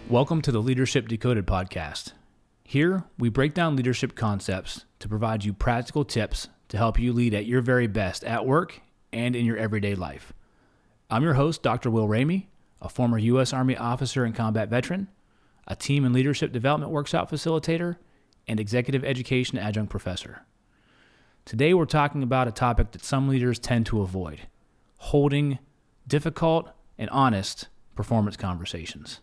Welcome to the Leadership Decoded podcast. Here, we break down leadership concepts to provide you practical tips to help you lead at your very best at work and in your everyday life. I'm your host, Dr. Will Ramey, a former U.S. Army officer and combat veteran, a team and leadership development workshop facilitator, and Executive Education Adjunct Professor. Today, we're talking about a topic that some leaders tend to avoid: holding difficult and honest performance conversations.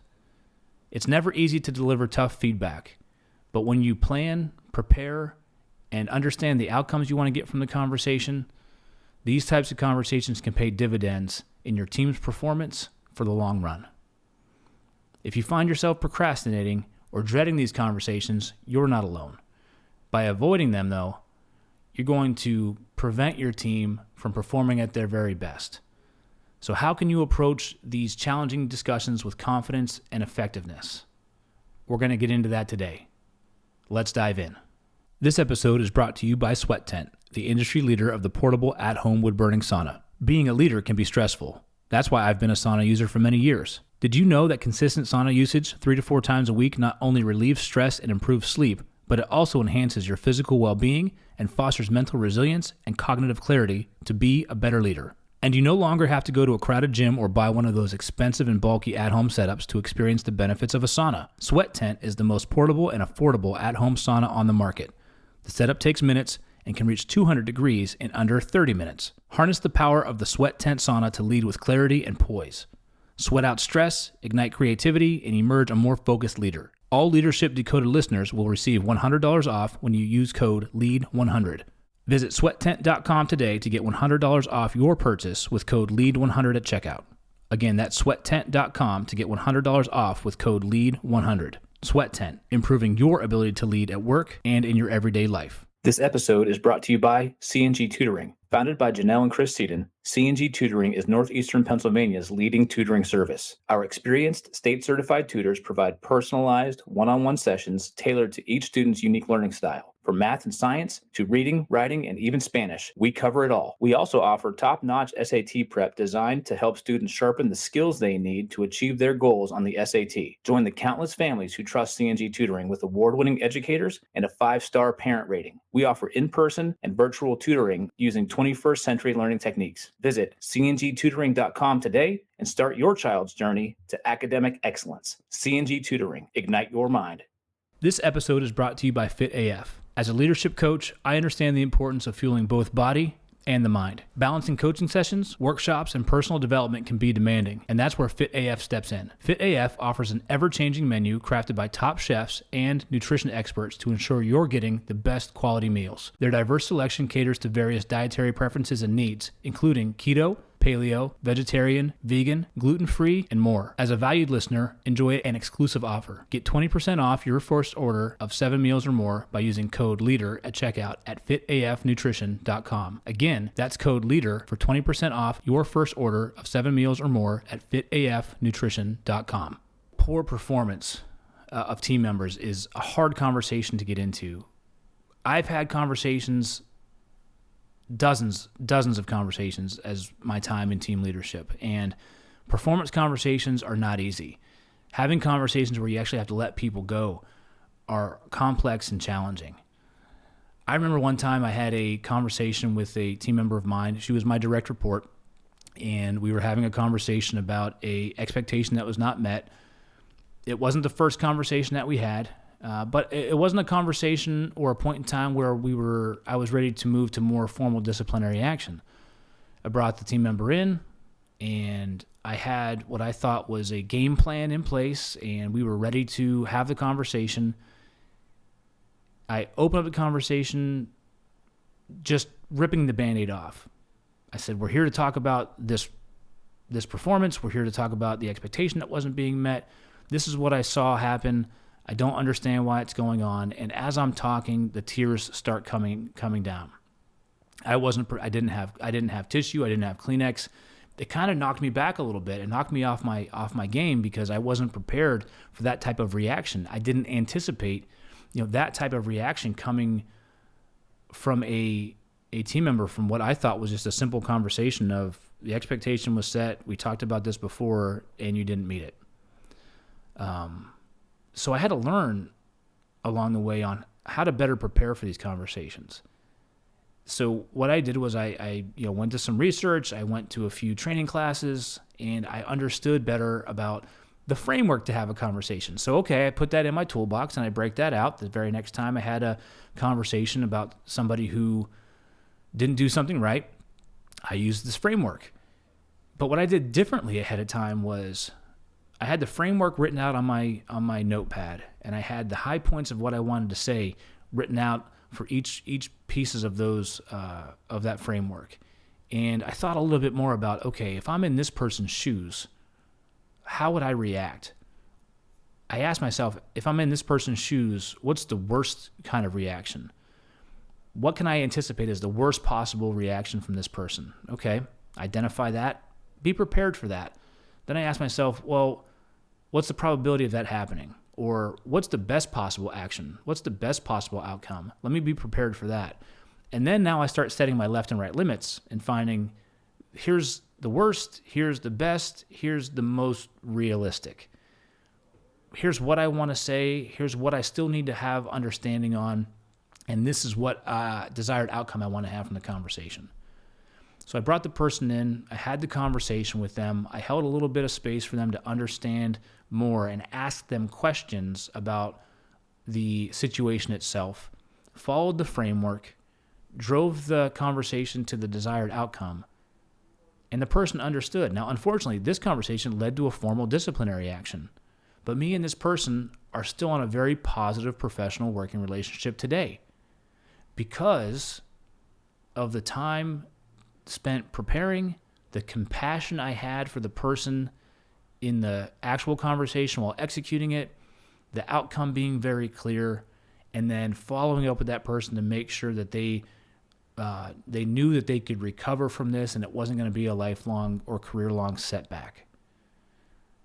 It's never easy to deliver tough feedback, but when you plan, prepare, and understand the outcomes you want to get from the conversation, these types of conversations can pay dividends in your team's performance for the long run. If you find yourself procrastinating or dreading these conversations, you're not alone. By avoiding them, though, you're going to prevent your team from performing at their very best. So how can you approach these challenging discussions with confidence and effectiveness? We're going to get into that today. Let's dive in. This episode is brought to you by Sweat Tent, the industry leader of the portable at-home wood-burning sauna. Being a leader can be stressful. That's why I've been a sauna user for many years. Did you know that consistent sauna usage 3 to 4 times a week not only relieves stress and improves sleep, but it also enhances your physical well-being and fosters mental resilience and cognitive clarity to be a better leader? And you no longer have to go to a crowded gym or buy one of those expensive and bulky at-home setups to experience the benefits of a sauna. Sweat Tent is the most portable and affordable at-home sauna on the market. The setup takes minutes and can reach 200 degrees in under 30 minutes. Harness the power of the Sweat Tent sauna to lead with clarity and poise. Sweat out stress, ignite creativity, and emerge a more focused leader. All Leadership Decoded listeners will receive $100 off when you use code LEAD100. Visit sweattent.com today to get $100 off your purchase with code LEAD100 at checkout. Again, that's sweattent.com to get $100 off with code LEAD100. Sweat Tent, improving your ability to lead at work and in your everyday life. This episode is brought to you by C&G Tutoring. Founded by Janelle and Chris Seaton, C&G Tutoring is Northeastern Pennsylvania's leading tutoring service. Our experienced state-certified tutors provide personalized, one-on-one sessions tailored to each student's unique learning style. From math and science to reading, writing, and even Spanish, we cover it all. We also offer top-notch SAT prep designed to help students sharpen the skills they need to achieve their goals on the SAT. Join the countless families who trust C&G Tutoring with award-winning educators and a 5-star parent rating. We offer in-person and virtual tutoring using 21st century learning techniques. Visit cngtutoring.com today and start your child's journey to academic excellence. C&G Tutoring, ignite your mind. This episode is brought to you by Fit AF. As a leadership coach, I understand the importance of fueling both body and the mind. Balancing coaching sessions, workshops, and personal development can be demanding, and that's where Fit AF steps in. Fit AF offers an ever-changing menu crafted by top chefs and nutrition experts to ensure you're getting the best quality meals. Their diverse selection caters to various dietary preferences and needs, including keto, paleo, vegetarian, vegan, gluten-free, and more. As a valued listener, enjoy an exclusive offer. Get 20% off your first order of 7 meals or more by using code LEADER at checkout at fitafnutrition.com. Again, that's code LEADER for 20% off your first order of 7 meals or more at fitafnutrition.com. Poor performance of team members is a hard conversation to get into. I've had conversations, dozens of conversations as my time in team leadership, and performance conversations are not easy. Having conversations where you actually have to let people go are complex and challenging. I remember one time I had a conversation with a team member of mine. She was my direct report, and we were having a conversation about a expectation that was not met. It wasn't the first conversation that we had. But it wasn't a conversation or a point in time where I was ready to move to more formal disciplinary action. I brought the team member in, and I had what I thought was a game plan in place, and we were ready to have the conversation. I opened up the conversation just ripping the Band-Aid off. I said, we're here to talk about this performance. We're here to talk about the expectation that wasn't being met. This is what I saw happen. I don't understand why it's going on. And as I'm talking, the tears start coming down. I didn't have tissue. I didn't have Kleenex. It kind of knocked me back a little bit. It knocked me off my game because I wasn't prepared for that type of reaction. I didn't anticipate, that type of reaction coming from a team member from what I thought was just a simple conversation of the expectation was set. We talked about this before and you didn't meet it. So I had to learn along the way on how to better prepare for these conversations. So what I did was I went to some research, I went to a few training classes, and I understood better about the framework to have a conversation. So, okay, I put that in my toolbox and I break that out. The very next time I had a conversation about somebody who didn't do something right, I used this framework. But what I did differently ahead of time was I had the framework written out on my notepad, and I had the high points of what I wanted to say written out for each pieces of those of that framework. And I thought a little bit more about, okay, if I'm in this person's shoes, how would I react? I asked myself, if I'm in this person's shoes, what's the worst kind of reaction? What can I anticipate as the worst possible reaction from this person? Okay, identify that, be prepared for that. Then I ask myself, well, what's the probability of that happening? Or what's the best possible action? What's the best possible outcome? Let me be prepared for that. And then now I start setting my left and right limits and finding, here's the worst, here's the best, here's the most realistic. Here's what I want to say, here's what I still need to have understanding on, and this is what desired outcome I want to have from the conversation. So I brought the person in, I had the conversation with them, I held a little bit of space for them to understand more and ask them questions about the situation itself, followed the framework, drove the conversation to the desired outcome, and the person understood. Now, unfortunately, this conversation led to a formal disciplinary action, but me and this person are still on a very positive professional working relationship today because of the time spent preparing, the compassion I had for the person in the actual conversation while executing it, the outcome being very clear, and then following up with that person to make sure that they knew that they could recover from this and it wasn't going to be a lifelong or career-long setback.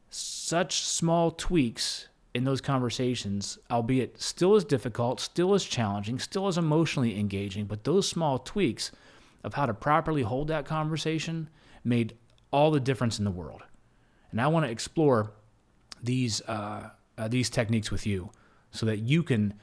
Such small tweaks in those conversations, albeit still as difficult, still as challenging, still as emotionally engaging, but those small tweaks of how to properly hold that conversation made all the difference in the world. And I want to explore these techniques with you so that you can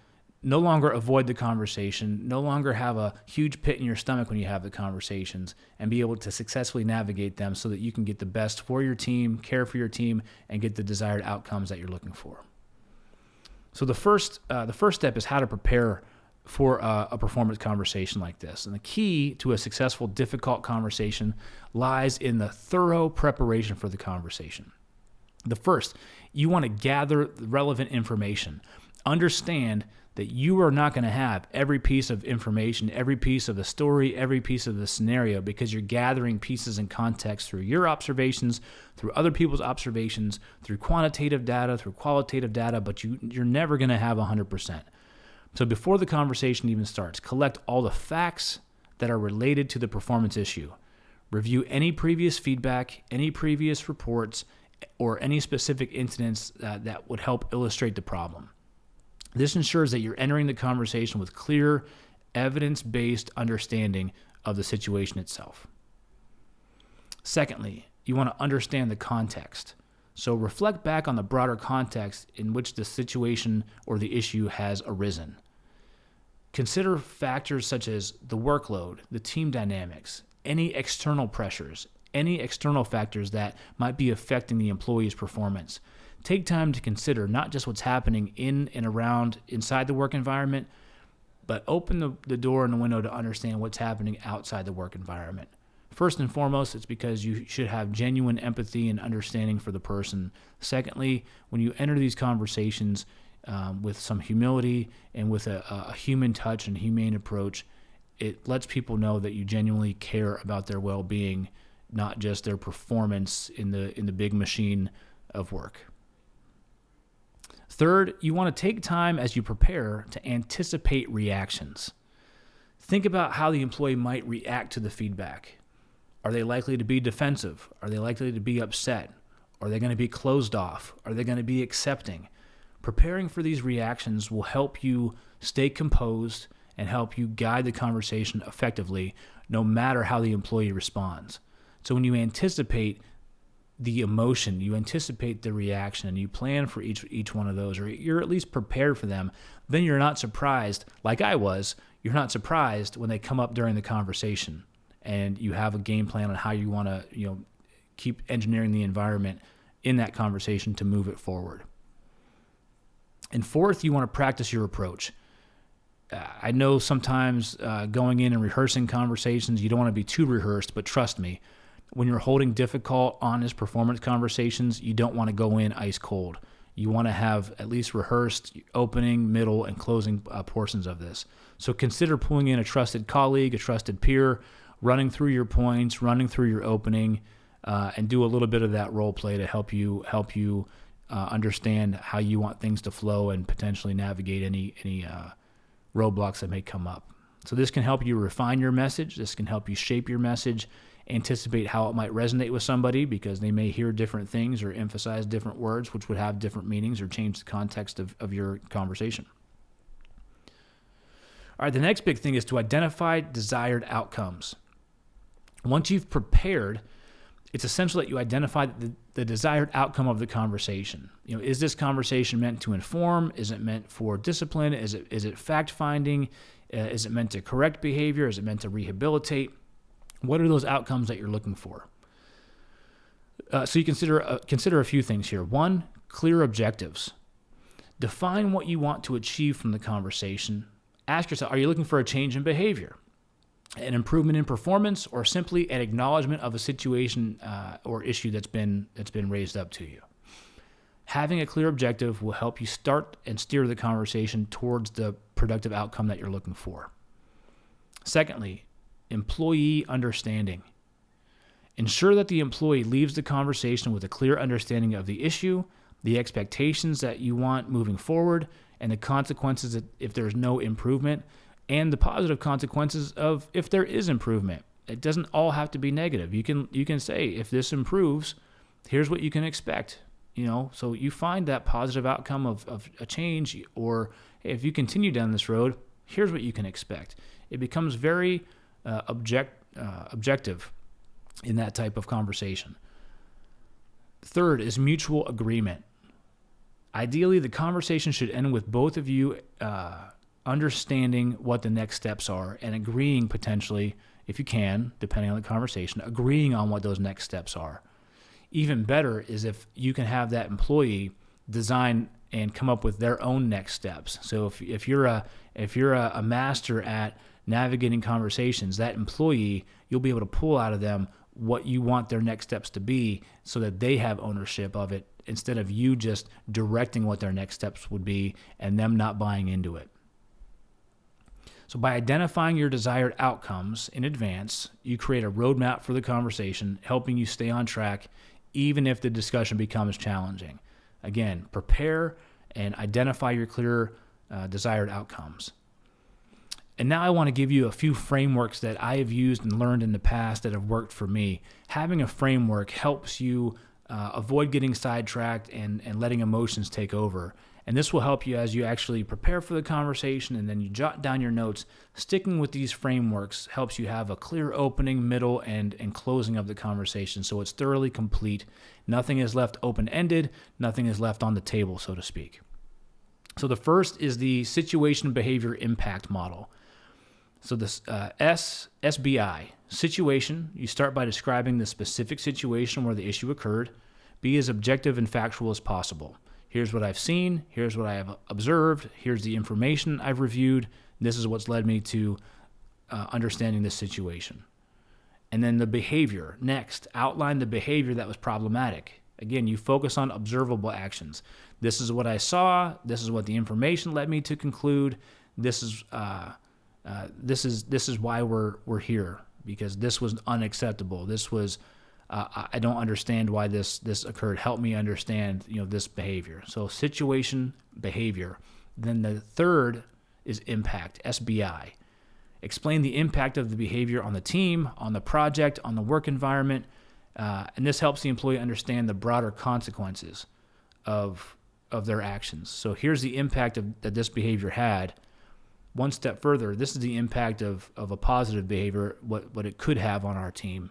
no longer avoid the conversation, no longer have a huge pit in your stomach when you have the conversations, and be able to successfully navigate them so that you can get the best for your team, care for your team, and get the desired outcomes that you're looking for. So the first step is how to prepare for a performance conversation like this. And the key to a successful, difficult conversation lies in the thorough preparation for the conversation. The first, you want to gather the relevant information. Understand that you are not going to have every piece of information, every piece of the story, every piece of the scenario, because you're gathering pieces and context through your observations, through other people's observations, through quantitative data, through qualitative data, but you're never going to have 100%. So before the conversation even starts, collect all the facts that are related to the performance issue. Review any previous feedback, any previous reports, or any specific incidents that would help illustrate the problem. This ensures that you're entering the conversation with clear, evidence-based understanding of the situation itself. Secondly, you want to understand the context. So reflect back on the broader context in which the situation or the issue has arisen. Consider factors such as the workload, the team dynamics, any external pressures, any external factors that might be affecting the employee's performance. Take time to consider not just what's happening in and around inside the work environment, but open the door and the window to understand what's happening outside the work environment. First and foremost, it's because you should have genuine empathy and understanding for the person. Secondly, when you enter these conversations with some humility and with a human touch and humane approach, it lets people know that you genuinely care about their well-being, not just their performance in the big machine of work. Third, you want to take time as you prepare to anticipate reactions. Think about how the employee might react to the feedback. Are they likely to be defensive? Are they likely to be upset? Are they going to be closed off? Are they going to be accepting? Preparing for these reactions will help you stay composed and help you guide the conversation effectively, no matter how the employee responds. So when you anticipate the emotion, you anticipate the reaction, and you plan for each one of those, or you're at least prepared for them, then you're not surprised, like I was, you're not surprised when they come up during the conversation, and you have a game plan on how you want to, keep engineering the environment in that conversation to move it forward. And fourth, you want to practice your approach. I know sometimes going in and rehearsing conversations, you don't want to be too rehearsed, but trust me, when you're holding difficult, honest performance conversations, you don't want to go in ice cold. You want to have at least rehearsed opening, middle, and closing portions of this. So consider pulling in a trusted colleague, a trusted peer, running through your points, running through your opening, and do a little bit of that role play to help you understand how you want things to flow and potentially navigate any roadblocks that may come up. So this can help you refine your message. This can help you shape your message, anticipate how it might resonate with somebody, because they may hear different things or emphasize different words, which would have different meanings or change the context of your conversation. All right, the next big thing is to identify desired outcomes. Once you've prepared, it's essential that you identify the desired outcome of the conversation. Is this conversation meant to inform? Is it meant for discipline? Is it fact-finding? Is it meant to correct behavior? Is it meant to rehabilitate? What are those outcomes that you're looking for? So you consider a few things here. One, clear objectives. Define what you want to achieve from the conversation. Ask yourself, are you looking for a change in behavior, an improvement in performance, or simply an acknowledgement of a situation or issue that's been raised up to you? Having a clear objective will help you start and steer the conversation towards the productive outcome that you're looking for. Secondly, employee understanding. Ensure that the employee leaves the conversation with a clear understanding of the issue, the expectations that you want moving forward, and the consequences if there's no improvement, and the positive consequences of if there is improvement. It doesn't all have to be negative. You can say, if this improves, here's what you can expect. So you find that positive outcome of a change, or hey, if you continue down this road, here's what you can expect. It becomes very objective in that type of conversation. Third is mutual agreement. Ideally, the conversation should end with both of you understanding what the next steps are and agreeing potentially, if you can, depending on the conversation, agreeing on what those next steps are. Even better is if you can have that employee design and come up with their own next steps. So if you're a master at navigating conversations, that employee, you'll be able to pull out of them what you want their next steps to be so that they have ownership of it, instead of you just directing what their next steps would be and them not buying into it. So by identifying your desired outcomes in advance, you create a roadmap for the conversation, helping you stay on track even if the discussion becomes challenging. Again, prepare and identify your clear desired outcomes. And now I want to give you a few frameworks that I have used and learned in the past that have worked for me. Having a framework helps you avoid getting sidetracked and letting emotions take over. And this will help you as you actually prepare for the conversation and then you jot down your notes. Sticking with these frameworks helps you have a clear opening, middle, and closing of the conversation, so it's thoroughly complete. Nothing is left open-ended. Nothing is left on the table, so to speak. So the first is the situation behavior impact model. So this SBI, situation, you start by describing the specific situation where the issue occurred. Be as objective and factual as possible. Here's what I've seen. Here's what I have observed. Here's the information I've reviewed. This is what's led me to understanding this situation. And then the behavior. Next, outline the behavior that was problematic. Again, you focus on observable actions. This is what I saw. This is what the information led me to conclude. This is why we're here, because this was unacceptable. This was I don't understand why this occurred. Help me understand, this behavior. So situation, behavior. Then the third is impact, SBI. Explain the impact of the behavior on the team, on the project, on the work environment, and this helps the employee understand the broader consequences of their actions. So here's the impact that this behavior had. One step further, this is the impact of a positive behavior, what it could have on our team.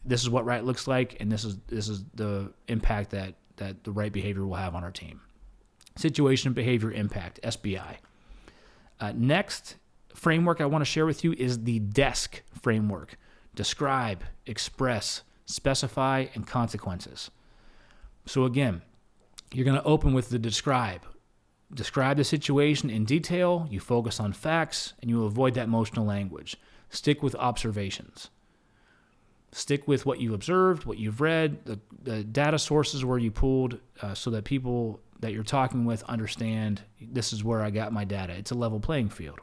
this is what right looks like, and this is the impact that the right behavior will have on our team. Situation, behavior, impact, SBI. Next framework I want to share with you is the DESC framework. Describe, express, specify, and consequences. So again, you're going to open with the describe. Describe the situation in detail, you focus on facts, and you avoid that emotional language. Stick with observations. Stick with what you observed, what you've read, the data sources where you pulled, so that people that you're talking with understand this is where I got my data. It's a level playing field.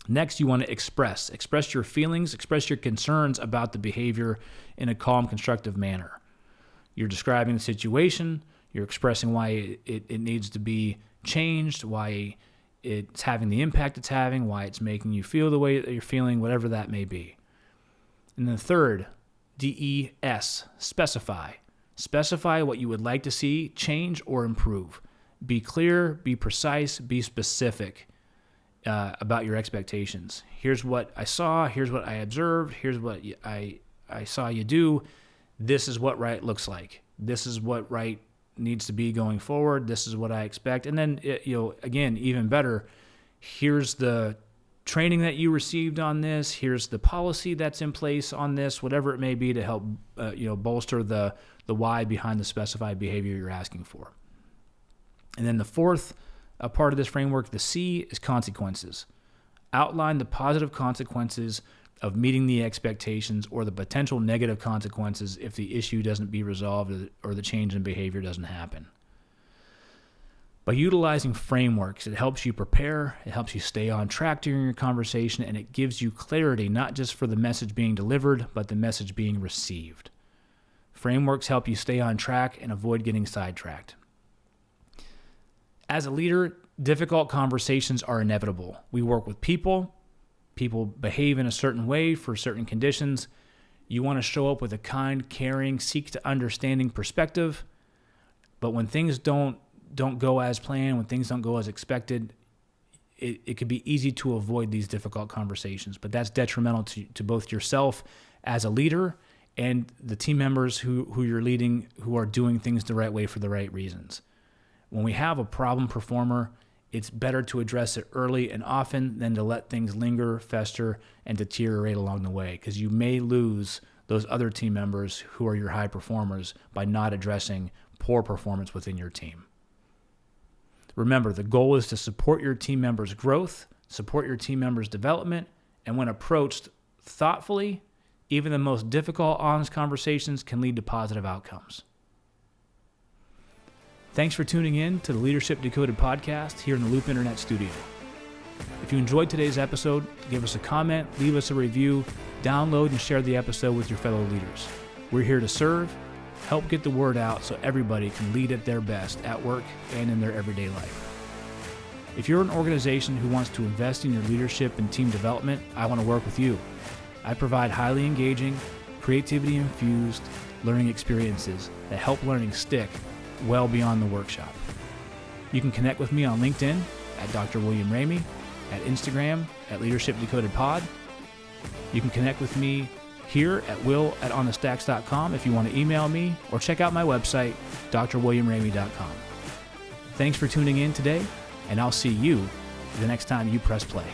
Next, you want to express. Express your feelings, express your concerns about the behavior in a calm, constructive manner. You're describing the situation, you're expressing why it needs to be changed, why it's having the impact it's having, why it's making you feel the way that you're feeling, whatever that may be. And then third, DES, specify. Specify what you would like to see change or improve. Be clear, be precise, be specific about your expectations. Here's what I saw, here's what I observed, here's what I saw you do. This is what right looks like. This is what right needs to be going forward. This is what I expect. And then, again, even better, here's the training that you received on this. Here's the policy that's in place on this, whatever it may be, to help bolster the why behind the specified behavior you're asking for. And then the fourth part of this framework, the C, is consequences. Outline the positive consequences of meeting the expectations or the potential negative consequences if the issue doesn't be resolved or the change in behavior doesn't happen. By utilizing frameworks, it helps you prepare, it helps you stay on track during your conversation, and it gives you clarity not just for the message being delivered, but the message being received. Frameworks help you stay on track and avoid getting sidetracked. As a leader, difficult conversations are inevitable. We work with people. People behave in a certain way for certain conditions. You want to show up with a kind, caring, seek to understanding perspective. But when things don't go as planned, when things don't go as expected, it could be easy to avoid these difficult conversations. But that's detrimental to both yourself as a leader and the team members who you're leading, who are doing things the right way for the right reasons. When we have a problem performer, it's better to address it early and often than to let things linger, fester, and deteriorate along the way, because you may lose those other team members who are your high performers by not addressing poor performance within your team. Remember, the goal is to support your team members' growth, support your team members' development, and when approached thoughtfully, even the most difficult, honest conversations can lead to positive outcomes. Thanks for tuning in to the Leadership Decoded podcast here in the Loop Internet studio. If you enjoyed today's episode, give us a comment, leave us a review, download and share the episode with your fellow leaders. We're here to serve, help get the word out so everybody can lead at their best at work and in their everyday life. If you're an organization who wants to invest in your leadership and team development, I want to work with you. I provide highly engaging, creativity-infused learning experiences that help learning stick well beyond the workshop. You can connect with me on LinkedIn at Dr. William Ramey, at Instagram at Leadership Decoded Pod. You can connect with me here at will@onthestacks.com if you want to email me, or check out my website, drwilliamramey.com. Thanks for tuning in today, and I'll see you the next time you press play.